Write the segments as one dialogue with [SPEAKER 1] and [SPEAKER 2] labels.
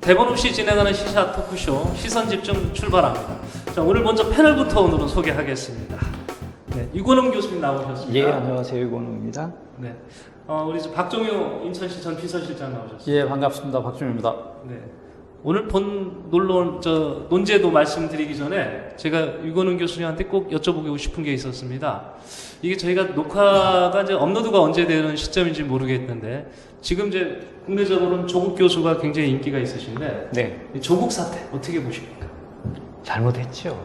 [SPEAKER 1] 대본 없이 진행하는 시사 토크쇼 시선집중 출발합니다. 자, 오늘 먼저 패널부터 오늘은 소개하겠습니다. 네, 유건웅 교수님 나오셨습니다.
[SPEAKER 2] 예, 안녕하세요. 유건웅입니다.
[SPEAKER 1] 네, 우리 박종효 인천시 전 비서실장 나오셨습니다.
[SPEAKER 3] 예, 반갑습니다. 박준입니다.
[SPEAKER 1] 네, 오늘 본 논제도 말씀드리기 전에 제가 유건웅 교수님한테 꼭 여쭤보고 싶은 게 있었습니다. 이게 저희가 녹화가 이제 업로드가 언제 되는 시점인지 모르겠는데 지금 이제 국내적으로는 조국 교수가 굉장히 인기가 있으신데
[SPEAKER 2] 네,
[SPEAKER 1] 이 조국 사태 어떻게 보십니까?
[SPEAKER 2] 잘못했죠.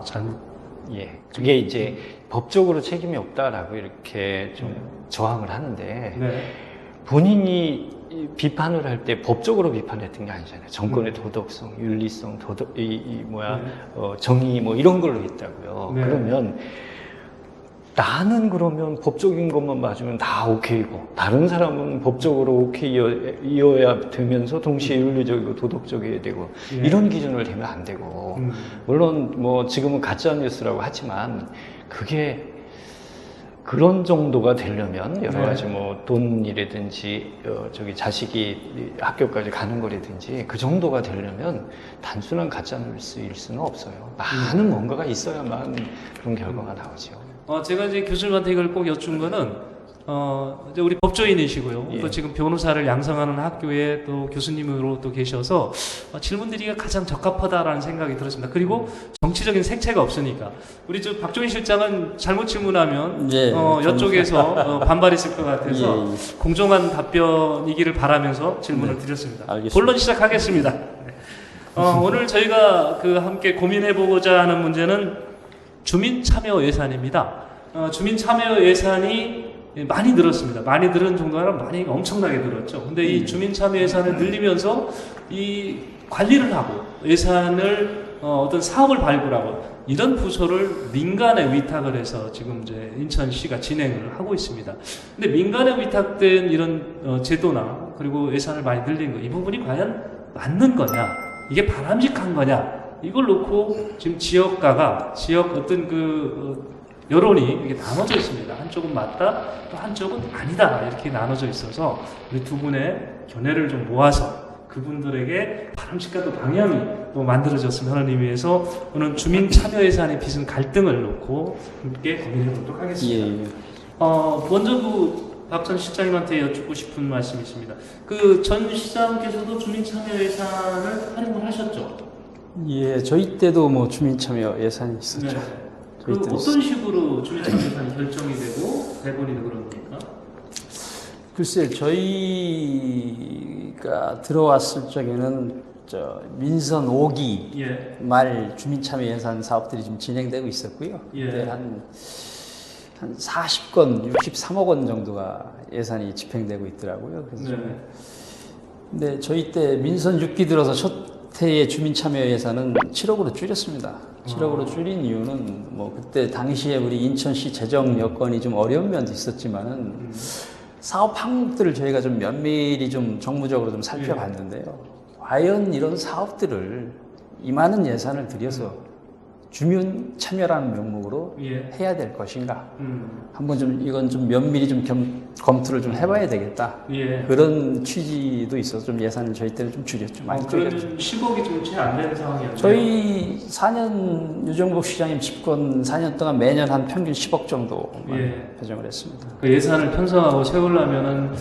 [SPEAKER 1] 잘못.
[SPEAKER 2] 예, 그게 이제 법적으로 책임이 없다라고 이렇게 좀 저항을 하는데
[SPEAKER 1] 네.
[SPEAKER 2] 본인이 비판을 할 때 법적으로 비판했던 게 아니잖아요. 정권의 도덕성, 윤리성, 정의 뭐 이런 걸로 했다고요.
[SPEAKER 1] 네.
[SPEAKER 2] 그러면 나는 그러면 법적인 것만 맞으면 다 오케이고 다른 사람은 법적으로 오케이여야 되면서 동시에 윤리적이고 도덕적이어야 되고
[SPEAKER 1] 예.
[SPEAKER 2] 이런 기준을 대면 안 되고 물론 뭐 지금은 가짜뉴스라고 하지만 그게 그런 정도가 되려면 여러 가지 뭐 돈이라든지 자식이 학교까지 가는 거라든지 그 정도가 되려면 단순한 가짜뉴스일 수는 없어요. 많은 뭔가가 있어야만 그런 결과가 나오죠.
[SPEAKER 1] 제가 이제 교수님한테 이걸 꼭 여쭌 거는 이제 우리 법조인이시고요.
[SPEAKER 2] 예.
[SPEAKER 1] 또 지금 변호사를 양성하는 학교에 또 교수님으로 또 계셔서 질문드리기가 가장 적합하다라는 생각이 들었습니다. 그리고 정치적인 색채가 없으니까 우리 저 박종인 실장은 잘못 질문하면
[SPEAKER 3] 예,
[SPEAKER 1] 이쪽에서 반발이 있을 것 같아서
[SPEAKER 3] 예.
[SPEAKER 1] 공정한 답변이기를 바라면서 질문을 드렸습니다.
[SPEAKER 3] 알겠습니다.
[SPEAKER 1] 본론 시작하겠습니다. 오늘 저희가 함께 고민해보고자 하는 문제는 주민 참여 예산입니다. 주민 참여 예산이 많이 늘었습니다. 많이 늘은 정도가 많이 엄청나게 늘었죠. 근데 이 주민 참여 예산을 늘리면서 이 관리를 하고 예산을 어떤 사업을 발굴하고 이런 부서를 민간에 위탁을 해서 지금 이제 인천시가 진행을 하고 있습니다. 근데 민간에 위탁된 이런 제도나 그리고 예산을 많이 늘린 거, 이 부분이 과연 맞는 거냐? 이게 바람직한 거냐? 이걸 놓고 지금 지역 어떤 여론이 이렇게 나눠져 있습니다. 한쪽은 맞다, 또 한쪽은 아니다 이렇게 나눠져 있어서 우리 두 분의 견해를 좀 모아서 그분들에게 바람직한 또 방향이 또 만들어졌으면 하는 의미에서 오늘 주민 참여 예산에 빚은 갈등을 놓고 함께 고민해 보도록 하겠습니다.
[SPEAKER 3] 예, 예.
[SPEAKER 1] 먼저 박 전 시장님한테 여쭙고 싶은 말씀이 있습니다. 전 시장께서도 주민 참여 예산을 활용을 하셨죠?
[SPEAKER 3] 예, 저희 때도 뭐 주민 참여 예산이 있었죠.
[SPEAKER 1] 네.
[SPEAKER 3] 저희 때도
[SPEAKER 1] 어떤 식으로 주민 참여 예산이 결정이 되고 배분이 되고 그런 겁니까?
[SPEAKER 3] 글쎄, 저희가 들어왔을 적에는 민선 5기
[SPEAKER 1] 예.
[SPEAKER 3] 말 주민 참여 예산 사업들이 좀 진행되고 있었고요.
[SPEAKER 1] 예.
[SPEAKER 3] 그때 한 40건, 63억 원 정도가 예산이 집행되고 있더라고요. 그래서
[SPEAKER 1] 네.
[SPEAKER 3] 근데 저희 때 민선 6기 들어서 첫 해의 주민 참여 예산은 7억으로 줄였습니다. 7억으로 줄인 이유는 뭐 그때 당시에 우리 인천시 재정 여건이 좀 어려운 면도 있었지만은 사업 항목들을 저희가 좀 면밀히 좀 정무적으로 좀 살펴봤는데요. 과연 이런 사업들을 이만한 예산을 들여서 주민 참여라는 명목으로
[SPEAKER 1] 예.
[SPEAKER 3] 해야 될 것인가? 한번 좀 이건 좀 면밀히 좀 검토를 좀 해봐야 되겠다.
[SPEAKER 1] 예.
[SPEAKER 3] 그런 취지도 있어서 좀 예산을 저희 때는 좀 줄였죠. 많이 줄였죠.
[SPEAKER 1] 그러면 10억이 좀 채 안 되는 상황이었나요?
[SPEAKER 3] 저희 4년 유정복 시장님 집권 4년 동안 매년 한 평균 10억 정도만
[SPEAKER 1] 예.
[SPEAKER 3] 배정을 했습니다.
[SPEAKER 1] 예산을 편성하고 세우려면은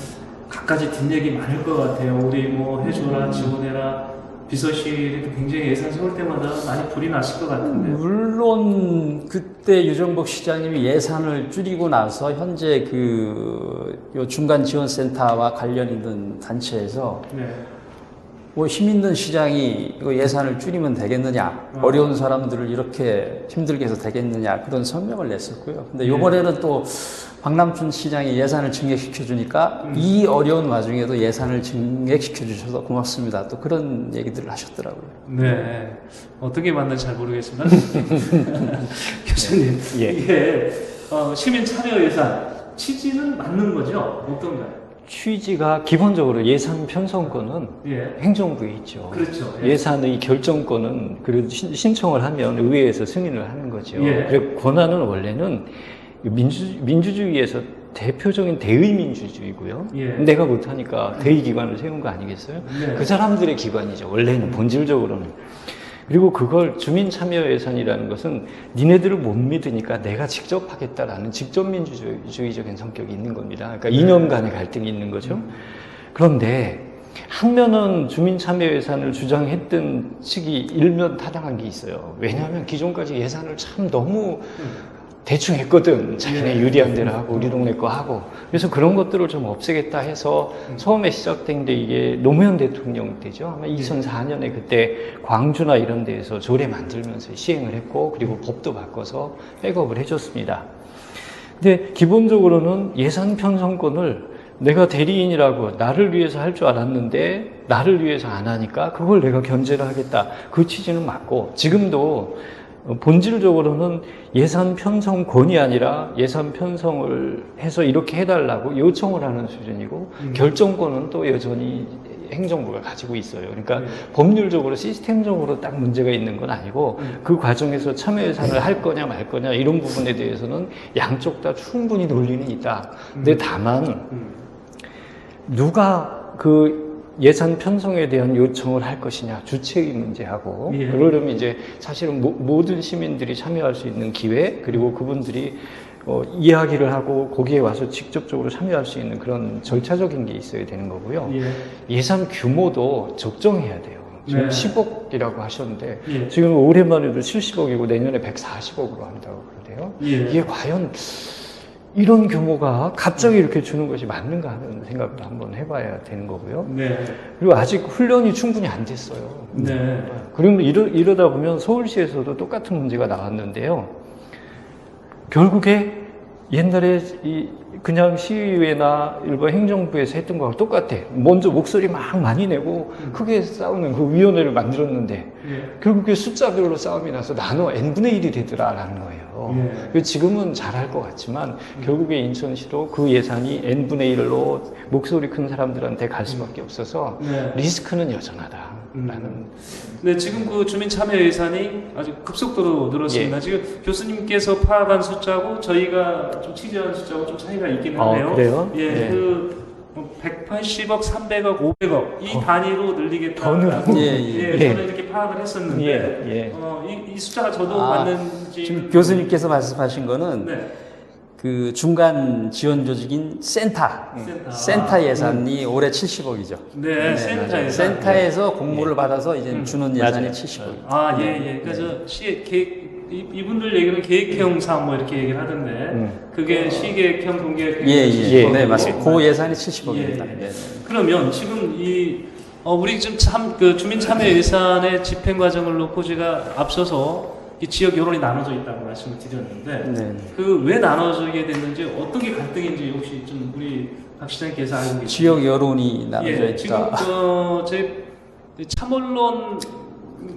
[SPEAKER 1] 갖가지 뒷얘기 많을 것 같아요. 우리 뭐 해줘라, 지원해라. 비서실이 굉장히 예산 세울 때마다 많이 불이 났을 것 같은데.
[SPEAKER 3] 물론 그때 유정복 시장님이 예산을 줄이고 나서 현재 요 중간 지원센터와 관련 있는 단체에서
[SPEAKER 1] 네.
[SPEAKER 3] 뭐 힘 있는 시장이 이거 예산을 줄이면 되겠느냐, 어려운 사람들을 이렇게 힘들게 해서 되겠느냐 그런 성명을 냈었고요. 근데 이번에는 또 박남춘 시장이 예산을 증액시켜 주니까 이 어려운 와중에도 예산을 증액시켜 주셔서 고맙습니다. 또 그런 얘기들을 하셨더라고요.
[SPEAKER 1] 네. 어떻게 맞는지 잘 모르겠습니다. 교수님,
[SPEAKER 2] 예.
[SPEAKER 1] 이게 시민 참여 예산 취지는 맞는 거죠? 어떤가요?
[SPEAKER 2] 취지가 기본적으로 예산 편성권은
[SPEAKER 1] 예.
[SPEAKER 2] 행정부에 있죠.
[SPEAKER 1] 그렇죠. 예.
[SPEAKER 2] 예산의 결정권은 그래도 신청을 하면 의회에서 승인을 하는 거죠.
[SPEAKER 1] 예.
[SPEAKER 2] 그리고 권한은 원래는 민주주의에서 대표적인 대의민주주의고요.
[SPEAKER 1] 예.
[SPEAKER 2] 내가 못하니까 대의기관을 세운 거 아니겠어요?
[SPEAKER 1] 네.
[SPEAKER 2] 그 사람들의 기관이죠. 원래는 본질적으로는. 그리고 그걸 주민참여예산이라는 것은 니네들을 못 믿으니까 내가 직접 하겠다라는 직접민주주의적인 성격이 있는 겁니다. 그러니까 이념 간의 갈등이 있는 거죠. 그런데 한 면은 주민참여예산을 주장했던 측이 일면 타당한 게 있어요. 왜냐하면 기존까지 예산을 참 너무 대충 했거든. 자기네 유리한 대로 하고 우리 동네 거 하고. 그래서 그런 것들을 좀 없애겠다 해서 처음에 시작된 게 이게 노무현 대통령 때죠. 아마 2004년에 그때 광주나 이런 데에서 조례 만들면서 시행을 했고, 그리고 법도 바꿔서 백업을 해줬습니다. 근데 기본적으로는 예산 편성권을 내가 대리인이라고 나를 위해서 할 줄 알았는데 나를 위해서 안 하니까 그걸 내가 견제를 하겠다. 그 취지는 맞고, 지금도 본질적으로는 예산 편성권이 아니라 예산 편성을 해서 이렇게 해달라고 요청을 하는 수준이고, 결정권은 또 여전히 행정부가 가지고 있어요. 그러니까 법률적으로 시스템적으로 딱 문제가 있는 건 아니고, 그 과정에서 참여 예산을 할 거냐 말 거냐 이런 부분에 대해서는 양쪽 다 충분히 논리는 있다. 근데 다만 누가 그 예산 편성에 대한 요청을 할 것이냐, 주체의 문제하고,
[SPEAKER 1] 예.
[SPEAKER 2] 그러려면 이제 사실은 모든 시민들이 참여할 수 있는 기회, 그리고 그분들이 이야기를 하고 거기에 와서 직접적으로 참여할 수 있는 그런 절차적인 게 있어야 되는 거고요.
[SPEAKER 1] 예.
[SPEAKER 2] 예산 규모도 적정해야 돼요. 지금
[SPEAKER 1] 네.
[SPEAKER 2] 10억이라고 하셨는데,
[SPEAKER 1] 예.
[SPEAKER 2] 지금 올해만 해도 70억이고 내년에 140억으로 한다고 그러는데요.
[SPEAKER 1] 예.
[SPEAKER 2] 이게 과연 이런 규모가 갑자기 이렇게 주는 것이 맞는가 하는 생각도 한번 해봐야 되는 거고요.
[SPEAKER 1] 네.
[SPEAKER 2] 그리고 아직 훈련이 충분히 안 됐어요.
[SPEAKER 1] 네.
[SPEAKER 2] 그러면 이러다 보면 서울시에서도 똑같은 문제가 나왔는데요. 결국에 옛날에 그냥 시의회나 일반 행정부에서 했던 거하고 똑같아. 먼저 목소리 막 많이 내고 크게 싸우는 그 위원회를 만들었는데,
[SPEAKER 1] 예.
[SPEAKER 2] 결국에 숫자별로 싸움이 나서 나눠 n분의 1이 되더라라는 거예요.
[SPEAKER 1] 예.
[SPEAKER 2] 그래서 지금은 잘할 것 같지만 결국에 인천시도 그 예산이 n분의 1로 목소리 큰 사람들한테 갈 수밖에 없어서
[SPEAKER 1] 네.
[SPEAKER 2] 리스크는 여전하다라는.
[SPEAKER 1] 네, 지금 그 주민 참여 예산이 아주 급속도로 늘었습니다.
[SPEAKER 2] 예.
[SPEAKER 1] 지금 교수님께서 파악한 숫자고 저희가 좀 취재한 숫자고 좀 차이가 있긴 한데요.
[SPEAKER 2] 그래요?
[SPEAKER 1] 예,
[SPEAKER 2] 네.
[SPEAKER 1] 그 180억, 300억, 500억 이 단위로 늘리겠다.
[SPEAKER 2] 더 늘고.
[SPEAKER 1] 저는 이렇게 파악을 했었는데
[SPEAKER 2] 예.
[SPEAKER 1] 이 숫자가 저도 맞는지
[SPEAKER 3] 지금 교수님께서 말씀하신 거는
[SPEAKER 1] 네.
[SPEAKER 3] 그 중간 지원 조직인 센터 예산이 올해 70억이죠.
[SPEAKER 1] 네, 센터 예산.
[SPEAKER 3] 센터에서 공모를 받아서 이제 주는 예산이
[SPEAKER 2] 맞아요.
[SPEAKER 3] 70억이에요.
[SPEAKER 1] 아, 예. 그래서 시 계획 이분들 얘기는 계획형 사업 뭐 이렇게 얘기를 하던데 그게 시계획형 공계획형
[SPEAKER 3] 예. 네,
[SPEAKER 1] 뭐
[SPEAKER 3] 맞습니다. 그 예산이 70억입니다.
[SPEAKER 1] 예. 그러면 지금 우리 좀 그 주민 참여 예산의 집행 과정을 놓고 제가 앞서서 이 지역 여론이 나눠져 있다고 말씀을 드렸는데
[SPEAKER 3] 네.
[SPEAKER 1] 그 왜 나눠지게 됐는지 어떤 게 갈등인지 혹시 좀 우리 박 시장님께서 알고 계시죠?
[SPEAKER 3] 지역 여론이 나눠져 있다.
[SPEAKER 1] 지금 제 참언론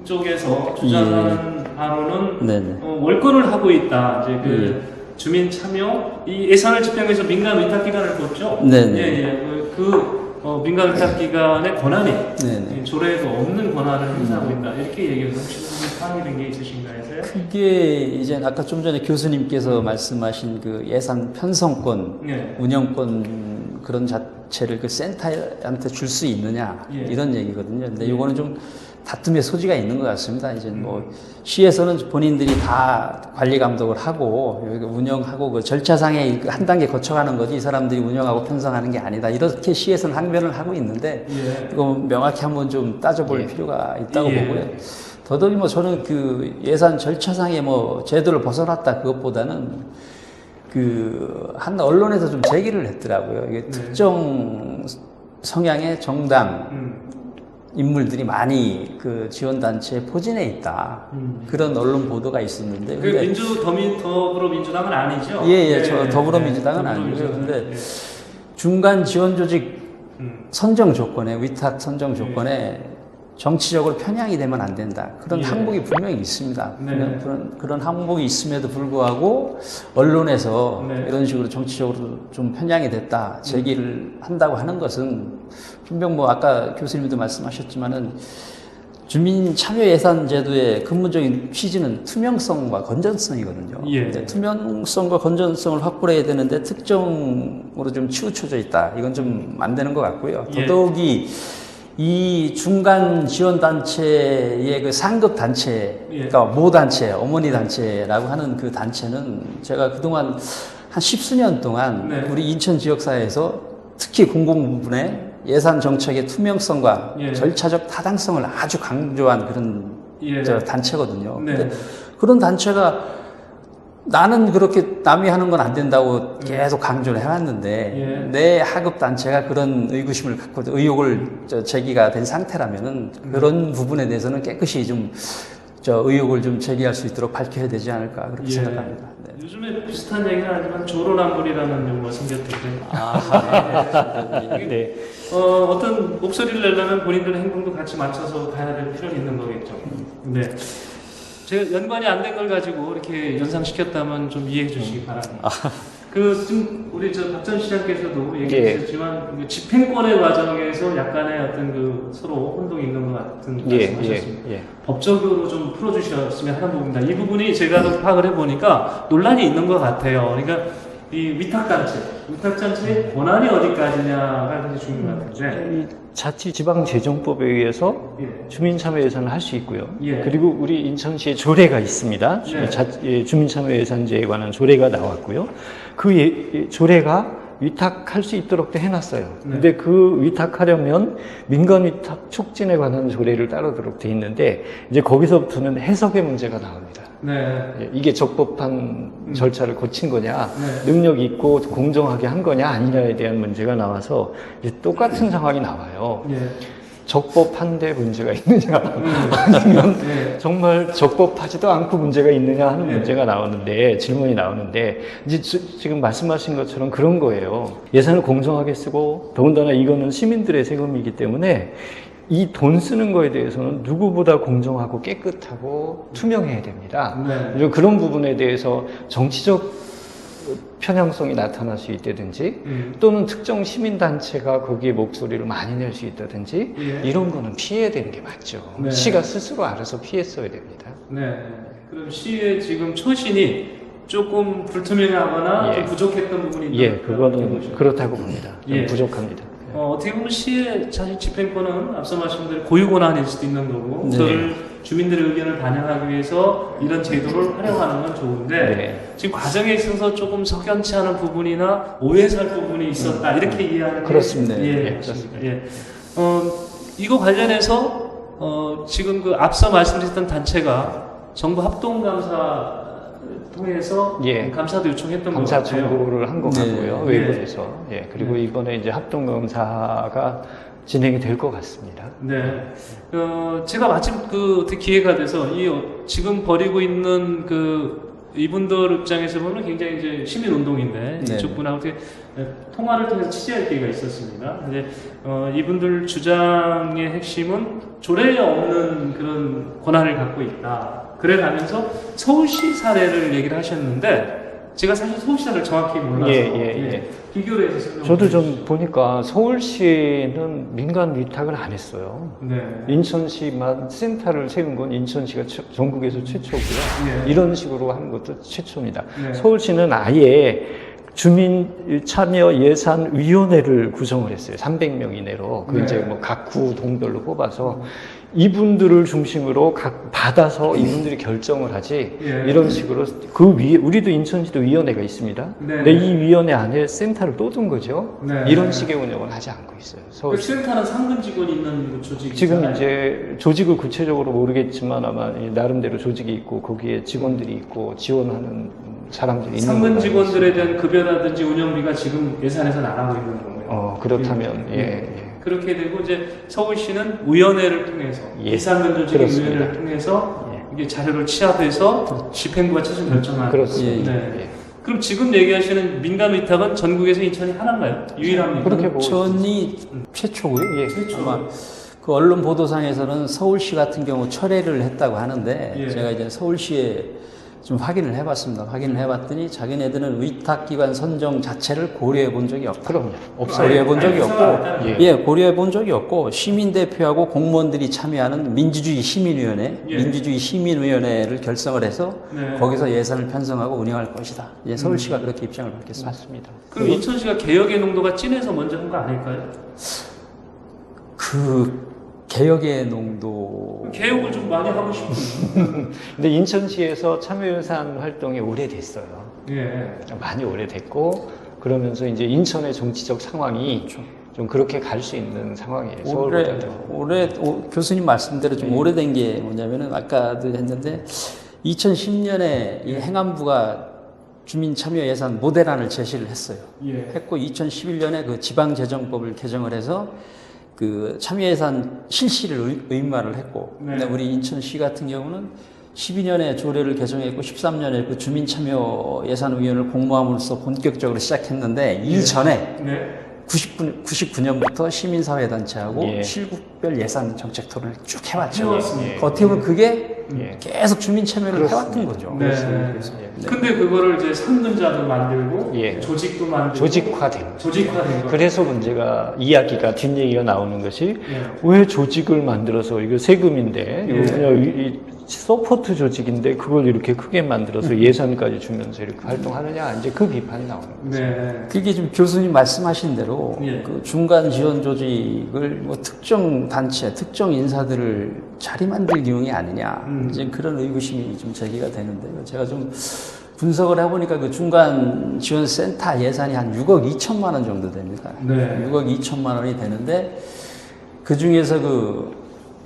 [SPEAKER 1] 쪽에서 주장하는 바로는
[SPEAKER 3] 네네.
[SPEAKER 1] 월권을 하고 있다. 이제 그 주민 참여 이 예산을 집행해서 민간 위탁 기관을 뒀죠.
[SPEAKER 3] 네네.
[SPEAKER 1] 민간 위탁 기관의 권한이
[SPEAKER 3] 네네.
[SPEAKER 1] 조례에도 없는 권한을 행사하고 있다. 이렇게 얘기해서 혹시 파악이 된 게 있으신가요? 해서요?
[SPEAKER 3] 그게 이제 아까 좀 전에 교수님께서 말씀하신 그 예산 편성권,
[SPEAKER 1] 네.
[SPEAKER 3] 운영권 그런 자체를 그 센터한테 줄 수 있느냐
[SPEAKER 1] 예.
[SPEAKER 3] 이런 얘기거든요. 근데 이거는 좀 다툼의 소지가 있는 것 같습니다. 이제 뭐 시에서는 본인들이 다 관리 감독을 하고 여기 운영하고 그 절차상에 한 단계 거쳐가는 거지 이 사람들이 운영하고 편성하는 게 아니다. 이렇게 시에서는 항변을 하고 있는데 이거 명확히 한번 좀 따져볼 필요가 있다고 보고요. 더더욱이 뭐 저는 그 예산 절차상의 뭐 제도를 벗어났다 그것보다는 그 한 언론에서 좀 제기를 했더라고요. 이게 특정 성향의 정당 인물들이 많이 그 지원단체에 포진해 있다. 그런 언론 보도가 있었는데.
[SPEAKER 1] 그 더불어민주당은 아니죠?
[SPEAKER 3] 저 더불어민주당은 아니고요. 근데 중간 지원 조직 선정 조건에, 위탁 선정 조건에 정치적으로 편향이 되면 안 된다. 그런 항목이 분명히 있습니다. 그런 항목이 있음에도 불구하고 언론에서 이런 식으로 정치적으로 좀 편향이 됐다. 제기를 한다고 하는 것은 분명 뭐 아까 교수님도 말씀하셨지만은 주민 참여 예산 제도의 근본적인 취지는 투명성과 건전성이거든요.
[SPEAKER 1] 예.
[SPEAKER 3] 근데 투명성과 건전성을 확보해야 되는데 특정으로 좀 치우쳐져 있다. 이건 좀 안 되는 것 같고요.
[SPEAKER 1] 예.
[SPEAKER 3] 더더욱이 이 중간 지원 단체의 그 상급 단체,
[SPEAKER 1] 예.
[SPEAKER 3] 그러니까 모 단체, 어머니 단체라고 하는 그 단체는 제가 그동안 한 십수년 동안
[SPEAKER 1] 네.
[SPEAKER 3] 우리 인천 지역사회에서 특히 공공 부분에 예산 정책의 투명성과
[SPEAKER 1] 예.
[SPEAKER 3] 절차적 타당성을 아주 강조한 그런
[SPEAKER 1] 예.
[SPEAKER 3] 단체거든요.
[SPEAKER 1] 네.
[SPEAKER 3] 근데 그런 단체가 나는 그렇게 남이 하는 건 안 된다고 계속 강조를 해왔는데
[SPEAKER 1] 예.
[SPEAKER 3] 내 하급 단체가 그런 의구심을 갖고 의혹을 제기가 된 상태라면은 그런 부분에 대해서는 깨끗이 좀 의혹을 좀 제기할 수 있도록 밝혀야 되지 않을까 그렇게
[SPEAKER 1] 예.
[SPEAKER 3] 생각합니다. 네.
[SPEAKER 1] 요즘에 비슷한 얘기는 하지만 조로남불이라는 용어가 생겼던데
[SPEAKER 2] 네.
[SPEAKER 1] 어떤 목소리를 내려면 본인들의 행동도 같이 맞춰서 가야 될 필요는 있는 거겠죠. 네. 제가 연관이 안 된 걸 가지고 이렇게 연상시켰다면 좀 이해해 주시기 바랍니다. 지금 우리 박전 시장께서도 얘기해 주셨지만 그 집행권의 과정에서 약간의 어떤 그 서로 혼동이 있는 것 같은 말씀하셨습니다. 법적으로 좀 풀어주셨으면 하는 부분입니다. 이 부분이 제가 좀 파악을 해보니까 논란이 있는 것 같아요. 그러니까 이 위탁단체의 권한이 어디까지냐가 굉장히 중요한 것 같은데.
[SPEAKER 2] 이 자치지방재정법에 의해서
[SPEAKER 1] 예.
[SPEAKER 2] 주민참여예산을 할 수 있고요.
[SPEAKER 1] 예.
[SPEAKER 2] 그리고 우리 인천시에 조례가 있습니다.
[SPEAKER 1] 네.
[SPEAKER 2] 주민참여예산제에 관한 조례가 나왔고요. 그 조례가 위탁할 수 있도록 해놨어요.
[SPEAKER 1] 네.
[SPEAKER 2] 근데 그 위탁하려면 민간 위탁 촉진에 관한 조례를 따르도록 돼 있는데 이제 거기서부터는 해석의 문제가 나옵니다.
[SPEAKER 1] 네.
[SPEAKER 2] 이게 적법한 절차를 거친 거냐,
[SPEAKER 1] 네.
[SPEAKER 2] 능력 있고 공정하게 한 거냐 아니냐에 대한 문제가 나와서 이제 똑같은 상황이 나와요.
[SPEAKER 1] 예.
[SPEAKER 2] 적법한데 문제가 있느냐, 아니면
[SPEAKER 1] 네.
[SPEAKER 2] 정말 적법하지도 않고 문제가 있느냐 하는
[SPEAKER 1] 네.
[SPEAKER 2] 문제가 나오는데, 질문이 나오는데, 이제 지금 말씀하신 것처럼 그런 거예요. 예산을 공정하게 쓰고, 더군다나 이거는 시민들의 세금이기 때문에, 이 돈 쓰는 거에 대해서는 누구보다 공정하고 깨끗하고 투명해야 됩니다.
[SPEAKER 1] 네.
[SPEAKER 2] 그리고 그런 부분에 대해서 정치적 편향성이 나타날 수 있다든지 또는 특정 시민단체가 거기에 목소리를 많이 낼 수 있다든지
[SPEAKER 1] 예.
[SPEAKER 2] 이런 거는 피해야 되는 게 맞죠.
[SPEAKER 1] 네.
[SPEAKER 2] 시가 스스로 알아서 피했어야 됩니다.
[SPEAKER 1] 네. 그럼 시의 지금 처신이 조금 불투명하거나
[SPEAKER 2] 예.
[SPEAKER 1] 좀 부족했던 부분이 있나요?
[SPEAKER 2] 예, 그거는 그렇다고 봅니다. 좀
[SPEAKER 1] 예.
[SPEAKER 2] 부족합니다.
[SPEAKER 1] 어떻게 보면 시의 자신 집행권은 앞서 말씀드린 고유 권한일 수도 있는 거고
[SPEAKER 3] 네.
[SPEAKER 1] 그걸 주민들의 의견을 반영하기 위해서 이런 제도를 활용하는 건 좋은데
[SPEAKER 2] 네.
[SPEAKER 1] 지금 과정에 있어서 조금 석연치 않은 부분이나 오해살 부분이 있었다 이렇게 이해하는 게
[SPEAKER 2] 그렇습니다.
[SPEAKER 1] 예,
[SPEAKER 2] 예,
[SPEAKER 1] 그렇습니다.
[SPEAKER 2] 그렇습니다.
[SPEAKER 1] 예. 이거 관련해서 지금 그 앞서 말씀드렸던 단체가 정부 합동감사 통해서
[SPEAKER 2] 예.
[SPEAKER 1] 감사도 요청했던 것
[SPEAKER 2] 감사
[SPEAKER 1] 같아요.
[SPEAKER 2] 청구를 한 것
[SPEAKER 3] 네.
[SPEAKER 2] 같고요.
[SPEAKER 1] 네.
[SPEAKER 2] 외부에서. 예. 그리고
[SPEAKER 1] 네.
[SPEAKER 2] 이번에 이제 합동감사가 진행이 될 것 같습니다.
[SPEAKER 1] 네. 제가 마침 어떻게 기회가 돼서 지금 벌이고 있는 이분들 입장에서 보면 굉장히 이제 시민운동인데
[SPEAKER 3] 네.
[SPEAKER 1] 이쪽 분하고 어떻게 통화를 통해서 취재할 기회가 있었습니다. 근데 이분들 주장의 핵심은 조례에 없는 그런 권한을 갖고 있다. 그래 가면서 서울시 사례를 얘기를 하셨는데 제가 사실 서울시 사례를 정확히 몰라서 비교를 해서 설명을
[SPEAKER 2] 저도
[SPEAKER 1] 해주시죠.
[SPEAKER 2] 좀 보니까 서울시는 민간 위탁을 안 했어요.
[SPEAKER 1] 네.
[SPEAKER 2] 인천시만 센터를 세운 건 인천시가 전국에서 최초고요.
[SPEAKER 1] 네.
[SPEAKER 2] 이런 식으로 하는 것도 최초입니다.
[SPEAKER 1] 네.
[SPEAKER 2] 서울시는 아예 주민 참여 예산 위원회를 구성을 했어요. 300명 이내로.
[SPEAKER 1] 네.
[SPEAKER 2] 이제 뭐 각 구 동별로 뽑아서 이분들을 중심으로 받아서 이분들이 결정을 하지.
[SPEAKER 1] 예.
[SPEAKER 2] 이런 식으로 그 위에 우리도 인천시도 위원회가 있습니다.
[SPEAKER 1] 네.
[SPEAKER 2] 근데 이 위원회 안에 센터를 또 둔 거죠.
[SPEAKER 1] 네.
[SPEAKER 2] 이런 식의 운영을 하지 않고 있어요.
[SPEAKER 1] 그
[SPEAKER 2] 서울시.
[SPEAKER 1] 센터는 상근 직원이 있는 조직이
[SPEAKER 2] 지금 이제 조직을 구체적으로 모르겠지만 아마 나름대로 조직이 있고 거기에 직원들이 있고 지원하는 사람들이 있는
[SPEAKER 1] 상근
[SPEAKER 2] 걸로
[SPEAKER 1] 직원들에
[SPEAKER 2] 알고
[SPEAKER 1] 대한 급여라든지 운영비가 지금 예산에서 나가고 있는 거예요.
[SPEAKER 2] 그렇다면
[SPEAKER 1] 예.
[SPEAKER 2] 예.
[SPEAKER 1] 그렇게 되고 이제 서울시는 위원회를 통해서
[SPEAKER 2] 예.
[SPEAKER 1] 이상근 조직의
[SPEAKER 2] 그렇습니다.
[SPEAKER 1] 위원회를 통해서
[SPEAKER 2] 예.
[SPEAKER 1] 이게 자료를 취합해서 집행부가 최종 결정하는.
[SPEAKER 2] 그렇습니다.
[SPEAKER 1] 네.
[SPEAKER 2] 예.
[SPEAKER 1] 그럼 지금 얘기하시는 민간 위탁은 전국에서 인천이 하나인가요? 유일합니까?
[SPEAKER 2] 그렇게 보고
[SPEAKER 3] 인천이 최초고요.
[SPEAKER 2] 예.
[SPEAKER 3] 아마 그 언론 보도상에서는 서울시 같은 경우 철회를 했다고 하는데
[SPEAKER 1] 예.
[SPEAKER 3] 제가 이제 서울시에 좀 확인을 해봤습니다. 확인을 해봤더니 자기네들은 위탁기관 선정 자체를 고려해 본 적이 없다.
[SPEAKER 2] 그럼요.
[SPEAKER 3] 고려해 본 적이 없고,
[SPEAKER 2] 예.
[SPEAKER 3] 예, 고려해 본 적이 없고, 시민대표하고 공무원들이 참여하는 민주주의 시민위원회,
[SPEAKER 1] 예.
[SPEAKER 3] 민주주의 시민위원회를 결성을 해서
[SPEAKER 1] 네.
[SPEAKER 3] 거기서 예산을 편성하고 운영할 것이다. 예, 서울시가 그렇게 입장을 밝혔습니다.
[SPEAKER 2] 맞습니다.
[SPEAKER 1] 그럼 인천시가 개혁의 농도가 진해서 먼저 한 거 아닐까요?
[SPEAKER 3] 그 개혁의 농도.
[SPEAKER 1] 개혁을 좀 많이 하고 싶은데.
[SPEAKER 2] 근데 인천시에서 참여예산 활동이 오래됐어요.
[SPEAKER 1] 예.
[SPEAKER 2] 많이 오래됐고 그러면서 이제 인천의 정치적 상황이 좀 그렇게 갈 수 있는 상황이에요. 서울보다는.
[SPEAKER 3] 교수님 말씀대로 좀 오래된 게 뭐냐면은 아까도 했는데 2010년에 이 행안부가 주민참여 예산 모델안을 제시를 했어요.
[SPEAKER 1] 예.
[SPEAKER 3] 했고 2011년에 그 지방재정법을 개정을 해서 그 참여예산 실시를 의무화를 했고,
[SPEAKER 1] 네.
[SPEAKER 3] 근데 우리 인천시 같은 경우는 12년에 조례를 개정했고 13년에 그 주민참여예산위원회를 공모함으로써 본격적으로 시작했는데 이전에
[SPEAKER 1] 네.
[SPEAKER 3] 99년부터 시민사회단체하고
[SPEAKER 2] 예.
[SPEAKER 3] 실국별 예산 정책 토론을 쭉 해왔죠.
[SPEAKER 1] 해왔습니다.
[SPEAKER 3] 그 어떻게 보면 그게
[SPEAKER 2] 예.
[SPEAKER 3] 계속 주민 참여를
[SPEAKER 2] 그렇습니다.
[SPEAKER 3] 해왔던 거죠.
[SPEAKER 1] 네.
[SPEAKER 3] 네.
[SPEAKER 1] 근데 그거를 이제 상근자도 만들고
[SPEAKER 2] 예.
[SPEAKER 1] 조직도 만들고
[SPEAKER 2] 조직화된
[SPEAKER 1] 조직화된 거.
[SPEAKER 2] 그래서 문제가 이야기가 뒷얘기가 나오는 것이
[SPEAKER 1] 예.
[SPEAKER 2] 왜 조직을 만들어서 이거 세금인데
[SPEAKER 1] 예.
[SPEAKER 2] 이거 그냥 이 서포트 조직인데 그걸 이렇게 크게 만들어서 예산까지 주면서 이렇게 활동하느냐 이제 그 비판이 나오는 거죠.
[SPEAKER 1] 네.
[SPEAKER 3] 그게 지금 교수님 말씀하신 대로
[SPEAKER 1] 예.
[SPEAKER 3] 그 중간 지원 조직을 뭐 특정 단체, 특정 인사들을 자리 만들 기용이 아니냐 이제 그런 의구심이 좀 제기가 되는데요. 제가 좀 분석을 해보니까 그 중간 지원 센터 예산이 한 6억 2천만 원 정도 됩니다.
[SPEAKER 1] 네.
[SPEAKER 3] 6억 2천만 원이 되는데 그 중에서 그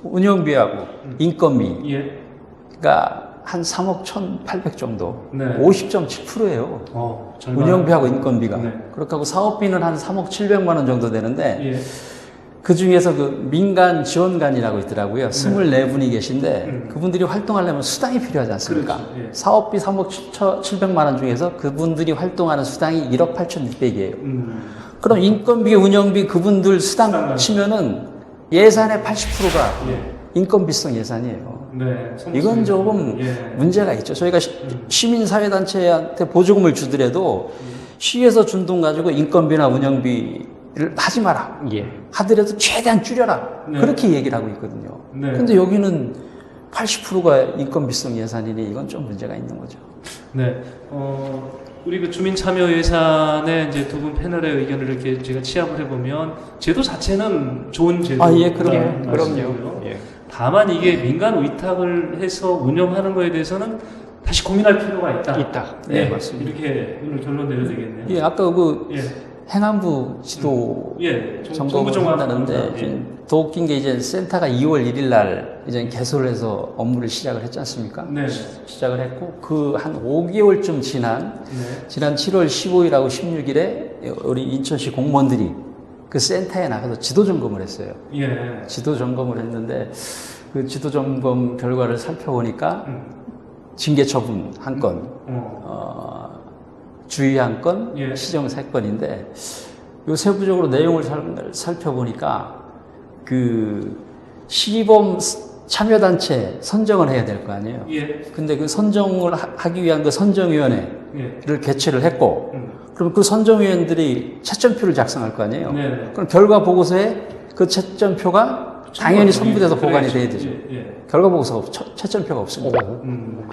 [SPEAKER 3] 운영비하고 인건비
[SPEAKER 1] 예.
[SPEAKER 3] 그러니까 한 3억 1,800 정도,
[SPEAKER 1] 네.
[SPEAKER 3] 50.7%예요.
[SPEAKER 1] 절반.
[SPEAKER 3] 운영비하고 인건비가.
[SPEAKER 1] 네.
[SPEAKER 3] 그렇게 하고 사업비는 한 3억 700만 원 정도 되는데
[SPEAKER 1] 예.
[SPEAKER 3] 그 중에서 그 민간 지원관이라고 있더라고요. 24분이 계신데 그분들이 활동하려면 수당이 필요하지 않습니까?
[SPEAKER 1] 그렇죠. 예.
[SPEAKER 3] 사업비 3억 700만 원 중에서 그분들이 활동하는 수당이 1억 8,600이에요. 그럼 인건비, 운영비 그분들 수당
[SPEAKER 1] 수당은.
[SPEAKER 3] 치면은 예산의 80%가
[SPEAKER 1] 예.
[SPEAKER 3] 인건비성 예산이에요.
[SPEAKER 1] 네.
[SPEAKER 3] 이건 조금
[SPEAKER 1] 예.
[SPEAKER 3] 문제가 있죠. 저희가 시민사회단체한테 보조금을 주더라도 시에서 준 돈 가지고 인건비나 운영비를 하지 마라.
[SPEAKER 2] 예.
[SPEAKER 3] 하더라도 최대한 줄여라.
[SPEAKER 1] 네.
[SPEAKER 3] 그렇게 얘기를 하고 있거든요.
[SPEAKER 1] 네.
[SPEAKER 3] 근데 여기는 80%가 인건비성 예산이니 이건 좀 문제가 있는 거죠.
[SPEAKER 1] 네. 우리 그 주민 참여 예산에 이제 두 분 패널의 의견을 이렇게 제가 취합을 해보면 제도 자체는 좋은 제도.
[SPEAKER 3] 아, 예, 그럼요.
[SPEAKER 2] 예, 그럼요. 예.
[SPEAKER 1] 다만 이게 민간 위탁을 해서 운영하는 거에 대해서는 다시 고민할 필요가 있다.
[SPEAKER 2] 있다.
[SPEAKER 3] 네, 맞습니다.
[SPEAKER 1] 이렇게 오늘 결론 내려야 되겠네요.
[SPEAKER 3] 예, 아까 그
[SPEAKER 1] 예.
[SPEAKER 3] 행안부 지도
[SPEAKER 1] 예.
[SPEAKER 3] 점검을 한다는데
[SPEAKER 1] 예.
[SPEAKER 3] 더 웃긴 게 이제 센터가 2월 1일 날 이제 개소를 해서 업무를 시작을 했지 않습니까?
[SPEAKER 1] 네.
[SPEAKER 3] 시작을 했고 그 한 5개월쯤 지난
[SPEAKER 1] 네.
[SPEAKER 3] 7월 15일하고 16일에 우리 인천시 공무원들이 그 센터에 나가서 지도 점검을 했어요.
[SPEAKER 1] 예.
[SPEAKER 3] 지도 점검을 했는데 그 지도 점검 결과를 살펴보니까 징계 처분 한 건, 주의 한 건,
[SPEAKER 1] 예.
[SPEAKER 3] 시정 3건인데 요 세부적으로 내용을 살펴보니까 그 시범 참여단체 선정을 해야 될 거 아니에요.
[SPEAKER 1] 예.
[SPEAKER 3] 근데 그 선정을 하기 위한 그 선정위원회를
[SPEAKER 1] 예.
[SPEAKER 3] 개최를 했고, 그럼 그 선정위원들이 채점표를 작성할 거 아니에요.
[SPEAKER 1] 네.
[SPEAKER 3] 그럼 결과 보고서에 그 채점표가 당연히 첨부돼서 보관이 돼야 되죠.
[SPEAKER 1] 예.
[SPEAKER 3] 결과 보고서 채점표가 없습니다.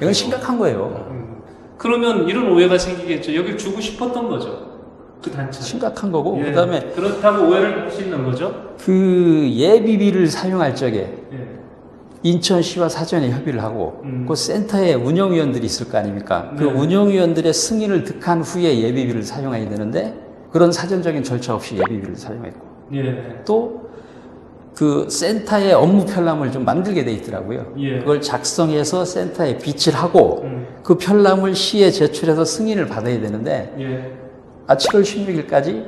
[SPEAKER 3] 이건 심각한 거예요.
[SPEAKER 1] 그러면 이런 오해가 생기겠죠. 여기 주고 싶었던 거죠. 그 단체.
[SPEAKER 3] 심각한 거고,
[SPEAKER 1] 예.
[SPEAKER 3] 그다음에
[SPEAKER 1] 그렇다고 오해를 할 수 있는 거죠.
[SPEAKER 3] 그 예비비를 사용할 적에
[SPEAKER 1] 예.
[SPEAKER 3] 인천시와 사전에 협의를 하고 그 센터에 운영위원들이 있을 거 아닙니까? 그
[SPEAKER 1] 네.
[SPEAKER 3] 운영위원들의 승인을 득한 후에 예비비를 사용해야 되는데 그런 사전적인 절차 없이 예비비를 사용했고
[SPEAKER 1] 예.
[SPEAKER 3] 또 그 센터의 업무 편람을 좀 만들게 돼 있더라고요.
[SPEAKER 1] 예.
[SPEAKER 3] 그걸 작성해서 센터에 비치를 하고 그 편람을 시에 제출해서 승인을 받아야 되는데
[SPEAKER 1] 예.
[SPEAKER 3] 7월 16일까지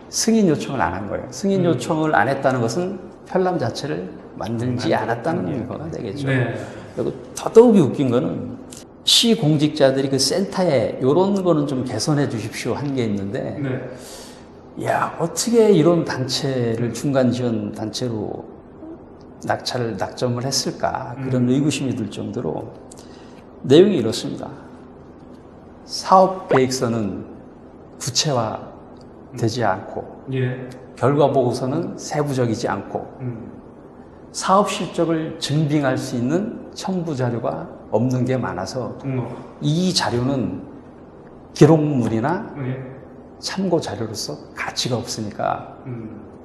[SPEAKER 3] 승인 요청을 안 한 거예요. 승인 요청을 안 했다는 것은 편람 자체를 만들지 않았다는 거가 되겠죠.
[SPEAKER 1] 네.
[SPEAKER 3] 그리고 더더욱이 웃긴 거는 시 공직자들이 그 센터에 이런 거는 좀 개선해 주십시오 한 게 있는데
[SPEAKER 1] 네.
[SPEAKER 3] 야, 어떻게 이런 단체를 중간 지원 단체로 낙점을 했을까? 그런 의구심이 들 정도로 내용이 이렇습니다. 사업 계획서는 구체화되지 않고
[SPEAKER 1] 예.
[SPEAKER 3] 결과 보고서는 세부적이지 않고 사업 실적을 증빙할 수 있는 첨부 자료가 없는 게 많아서 이 자료는 기록물이나
[SPEAKER 1] 예.
[SPEAKER 3] 참고 자료로서 가치가 없으니까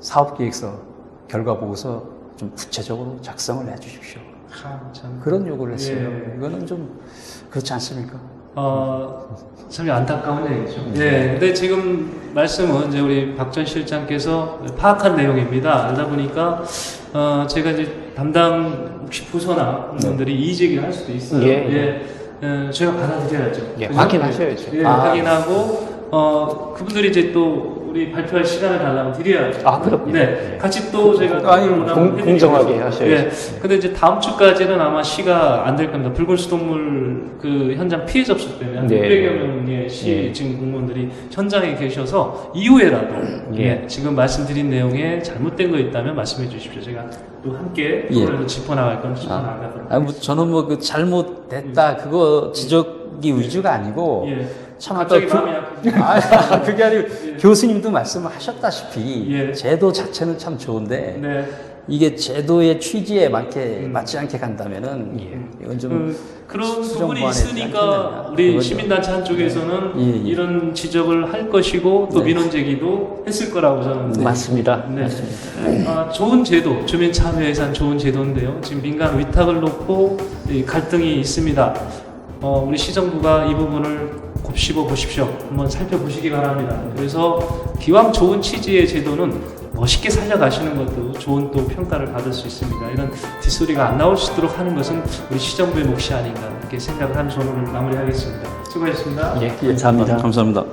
[SPEAKER 3] 사업 계획서, 결과 보고서 좀 구체적으로 작성을 해 주십시오.
[SPEAKER 1] 참.
[SPEAKER 3] 그런 요구를 했어요.
[SPEAKER 1] 예.
[SPEAKER 3] 이거는 좀 그렇지 않습니까?
[SPEAKER 1] 참 안타까운 얘기죠. 예. 근데 지금 말씀은 이제 우리 박 전 실장께서 파악한 내용입니다. 그러다 보니까 제가 이제 담당 혹시 부서나 분들이 이의 제기를 할 수도 있어요. 제가 받아들여야죠.
[SPEAKER 2] 예,
[SPEAKER 1] 그죠?
[SPEAKER 2] 확인하셔야죠.
[SPEAKER 1] 예, 확인하고 그분들이 이제 또 우리 발표할 시간을 달라고 드려야죠.
[SPEAKER 2] 그럼요.
[SPEAKER 1] 네, 같이 또 제가
[SPEAKER 2] 공정하게 하셔야죠.
[SPEAKER 1] 예. 근데 이제 다음 주까지는 아마 시가 안 될 겁니다. 붉은 수돗물 그 현장 피해 접수 때문에 한
[SPEAKER 2] 네.
[SPEAKER 1] 600여 명의 시 지금 공무원들이 현장에 계셔서 이후에라도 지금 말씀드린 내용에 잘못된 거 있다면 말씀해 주십시오. 제가 또 함께 그걸 짚어나갈 건 짚어나가도록.
[SPEAKER 3] 저는 뭐 그 잘못됐다 그거 지적이 위주가 아니고 참 아까
[SPEAKER 1] 갑자기 마음이 아프죠.
[SPEAKER 3] 그게 아니고 교수님도 말씀을 하셨다시피 제도 자체는 참 좋은데
[SPEAKER 1] 네.
[SPEAKER 3] 이게 제도의 취지에 맞지 않게 간다면은 이건 좀
[SPEAKER 1] 그런
[SPEAKER 3] 수정
[SPEAKER 1] 부분이
[SPEAKER 3] 보완해야 되지
[SPEAKER 1] 있으니까
[SPEAKER 3] 않겠느냐.
[SPEAKER 1] 우리
[SPEAKER 3] 그거죠.
[SPEAKER 1] 시민단체 한쪽에서는
[SPEAKER 3] 예.
[SPEAKER 1] 이런 지적을 할 것이고 또 민원 제기도 했을 거라고 저는
[SPEAKER 2] 맞습니다.
[SPEAKER 1] 네. 좋은 제도, 주민 참여예산 좋은 제도인데요. 지금 민간 위탁을 놓고 이 갈등이 있습니다. 우리 시정부가 이 부분을 곱씹어 보십시오. 한번 살펴보시기 바랍니다. 그래서 기왕 좋은 취지의 제도는 멋있게 살려가시는 것도 좋은 또 평가를 받을 수 있습니다. 이런 뒷소리가 안 나올 수 있도록 하는 것은 우리 시정부의 몫이 아닌가 이렇게 생각을 하는 소론을 마무리하겠습니다. 수고하셨습니다.
[SPEAKER 2] 감사합니다.
[SPEAKER 3] 감사합니다.